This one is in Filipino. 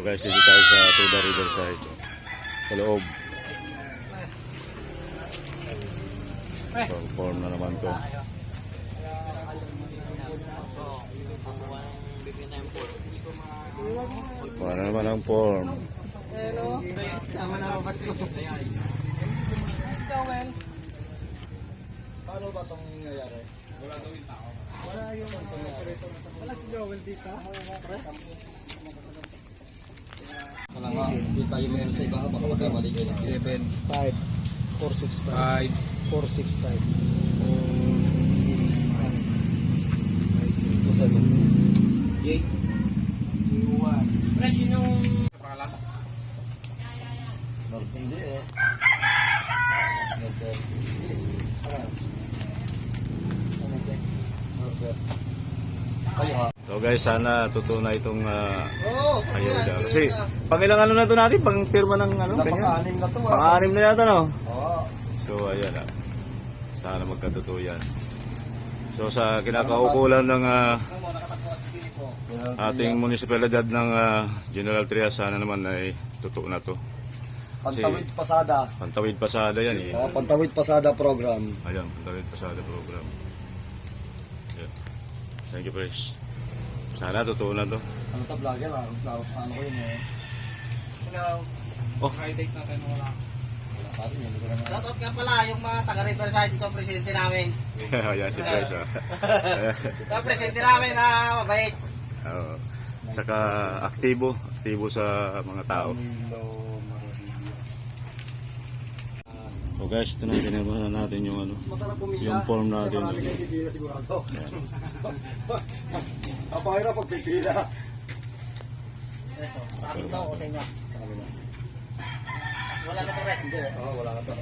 guys, dito tayo sa Tuda Riverside. Sa loob. Form na naman to. Para naman ang form. Hello. Sama na ba si Joel? Paano ba itong nangyayari? Wala daw yung tao. Wala yung operator. Wala si Joel dito. Wala nga. Kita yung meron sa iba. Baka magkamali kayo ng 7, 5, 4, 6, 5, 4, 6, 5, 4, 6, 5. 8, 1. Fresh yun yung... Hindi eh. So guys, sana totoo na itong ayuda. Kasi pang ilang ano na to natin, pang pirma ng ano, Pang-anim na to. pang-anim na yata, no? Oo. So ayan sana magkatotoo yan. So sa kinakaukulan ng ating munisipalidad ng General Trias, sana naman ay totoo na to. Pantawid Pasada. Pantawid Pasada yan eh. Pantawid Pasada program. Ayan, Pantawid Pasada program. Ayan. Thank you, Pres. Sana totoo na to. Ano to vlogger? Ano ko yun eh. Hello. Oh. Highlight natin wala. Wala pa rin. Shoutout nga pala yung mga taga-Riverside dito, presidente namin. Ayan si Pres. Yung presidente namin na mabait. Saka aktibo sa mga tao. So guys, ito na pinirmahan natin yung ano, yung form natin. Marami kayo pipila sigurado. Kapahira pag pipila. Pakit daw ako sa inyo. Wala na to, Red. Hindi, wala na to.